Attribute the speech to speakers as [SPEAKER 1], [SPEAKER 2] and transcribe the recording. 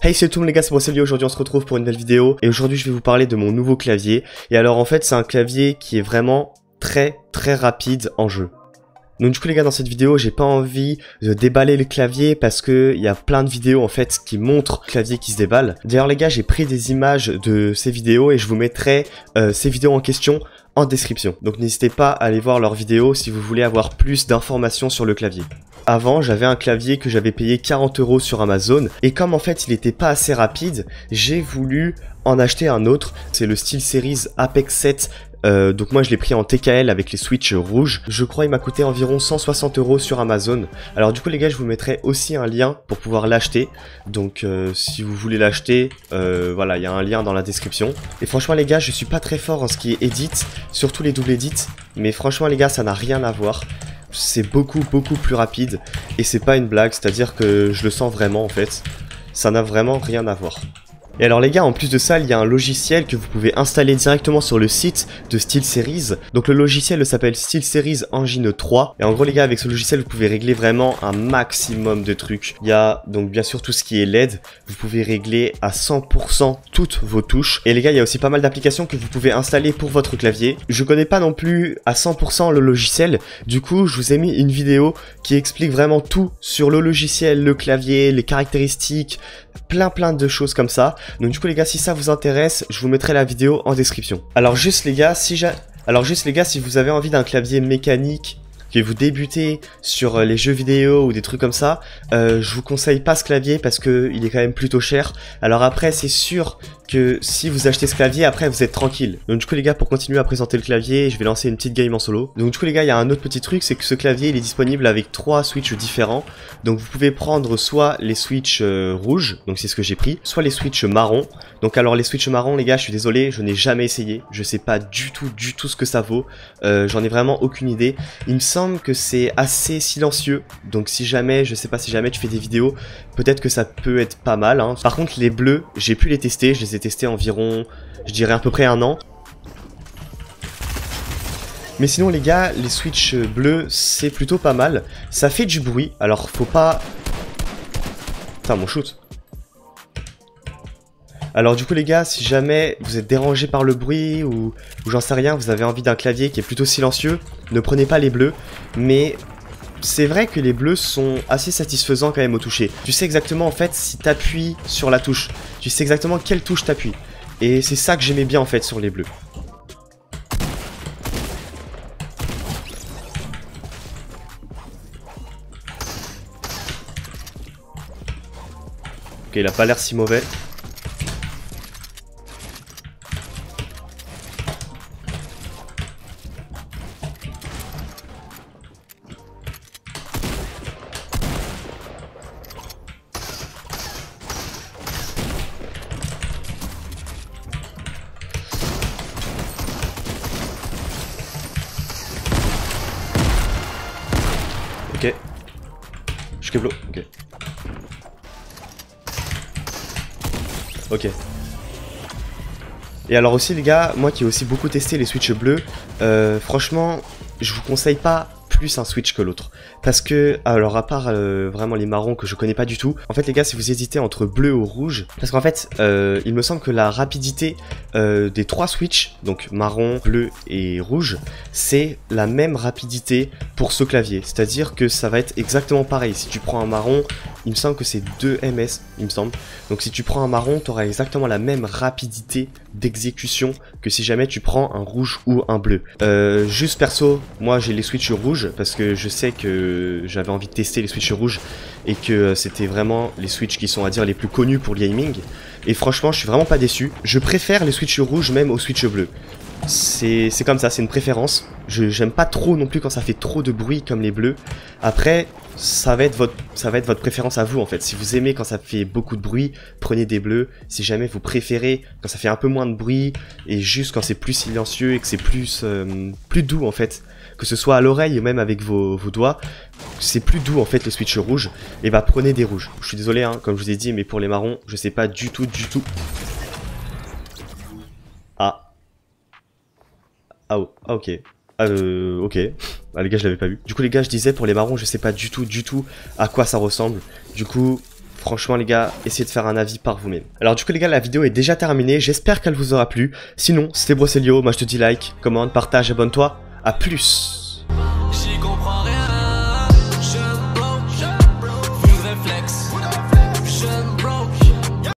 [SPEAKER 1] Hey, c'est tout les gars, c'est Brosselio. Aujourd'hui on se retrouve pour une nouvelle vidéo et aujourd'hui je vais vous parler de mon nouveau clavier. Et alors en fait c'est un clavier qui est vraiment très rapide en jeu. Donc du coup les gars, dans cette vidéo j'ai pas envie de déballer le clavier parce que il y a plein de vidéos en fait qui montrent le clavier qui se déballe. D'ailleurs les gars, j'ai pris des images de ces vidéos et je vous mettrai ces vidéos en question en description. Donc n'hésitez pas à aller voir leurs vidéos si vous voulez avoir plus d'informations sur le clavier. Avant, j'avais un clavier que j'avais payé 40 € sur Amazon et comme en fait il était pas assez rapide, j'ai voulu en acheter un autre. C'est le SteelSeries Apex 7. Donc moi je l'ai pris en TKL avec les switches rouges. Je crois il m'a coûté environ 160 € sur Amazon. Alors du coup les gars, je vous mettrai aussi un lien pour pouvoir l'acheter. Donc si vous voulez l'acheter, voilà, il y a un lien dans la description. Et franchement les gars, je suis pas très fort en ce qui est edit, surtout les double edits. Mais franchement les gars, ça n'a rien à voir. C'est beaucoup plus rapide et c'est pas une blague, c'est-à-dire que je le sens vraiment en fait. Ça n'a vraiment rien à voir. Et alors les gars, en plus de ça, il y a un logiciel que vous pouvez installer directement sur le site de SteelSeries. Donc le logiciel s'appelle SteelSeries Engine 3. Et en gros les gars, avec ce logiciel, vous pouvez régler vraiment un maximum de trucs. Il y a donc bien sûr tout ce qui est LED. Vous pouvez régler à 100% toutes vos touches. Et les gars, il y a aussi pas mal d'applications que vous pouvez installer pour votre clavier. Je connais pas non plus à 100% le logiciel. Du coup, je vous ai mis une vidéo qui explique vraiment tout sur le logiciel, le clavier, les caractéristiques, plein de choses comme ça. Donc du coup les gars, si ça vous intéresse, je vous mettrai la vidéo en description. Alors juste les gars, si vous avez envie d'un clavier mécanique, que vous débutez sur les jeux vidéo ou des trucs comme ça, je vous conseille pas ce clavier parce que il est quand même plutôt cher. Alors après, c'est sûr que si vous achetez ce clavier, après vous êtes tranquille. Donc du coup les gars, pour continuer à présenter le clavier, je vais lancer une petite game en solo. Donc du coup les gars, il y a un autre petit truc, c'est que ce clavier il est disponible avec 3 switches différents. Donc vous pouvez prendre soit les switches rouges, donc c'est ce que j'ai pris, soit les switches marron. Donc alors les switches marron les gars, je suis désolé, je n'ai jamais essayé, je sais pas du tout ce que ça vaut. J'en ai vraiment aucune idée. Il me semble que c'est assez silencieux, donc si jamais, je sais pas, si jamais tu fais des vidéos, peut-être que ça peut être pas mal, hein. Par contre les bleus, j'ai pu les tester, je les ai testés environ, je dirais à peu près 1 an. Mais sinon les gars, les switches bleus c'est plutôt pas mal, ça fait du bruit, alors faut pas... Putain mon shoot. Alors du coup les gars, si jamais vous êtes dérangé par le bruit ou j'en sais rien, vous avez envie d'un clavier qui est plutôt silencieux, ne prenez pas les bleus, mais c'est vrai que les bleus sont assez satisfaisants quand même au toucher. Tu sais exactement en fait si t'appuies sur la touche, tu sais exactement quelle touche t'appuies. Et c'est ça que j'aimais bien en fait sur les bleus. Ok, il a pas l'air si mauvais. Ok. Je keblo. Ok. Ok. Et alors aussi les gars, moi qui ai aussi beaucoup testé les switches bleus, franchement, je vous conseille pas plus un switch que l'autre. Parce que, alors à part vraiment les marrons que je connais pas du tout, en fait les gars, si vous hésitez entre bleu ou rouge, parce qu'en fait, il me semble que la rapidité des 3 switches, donc marron, bleu et rouge, c'est la même rapidité pour ce clavier. C'est-à-dire que ça va être exactement pareil. Si tu prends un marron, il me semble que c'est 2 ms, il me semble. Donc si tu prends un marron, tu auras exactement la même rapidité d'exécution que si jamais tu prends un rouge ou un bleu. Juste perso, moi j'ai les switches rouges parce que je sais que j'avais envie de tester les switches rouges et que c'était vraiment les switches qui sont à dire les plus connus pour le gaming. Et franchement, je suis vraiment pas déçu. Je préfère les switches rouges même aux switches bleus. C'est comme ça, c'est une préférence. J'aime pas trop non plus quand ça fait trop de bruit comme les bleus. Après, ça va être votre préférence à vous en fait. Si vous aimez quand ça fait beaucoup de bruit, prenez des bleus. Si jamais vous préférez quand ça fait un peu moins de bruit et juste quand c'est plus silencieux et que c'est plus doux en fait, que ce soit à l'oreille ou même avec vos doigts, c'est plus doux en fait les switches rouges, et bah prenez des rouges. Je suis désolé hein, comme je vous ai dit, mais pour les marrons, je sais pas du tout. Ah. Ah, oh, ah ok. Ok. Ah les gars, je l'avais pas vu. Du coup les gars, je disais pour les marrons, je sais pas du tout à quoi ça ressemble. Du coup, franchement les gars, essayez de faire un avis par vous-même. Alors du coup les gars, la vidéo est déjà terminée, j'espère qu'elle vous aura plu. Sinon, c'était Brosselio, moi je te dis like, commente, partage, abonne-toi, à plus.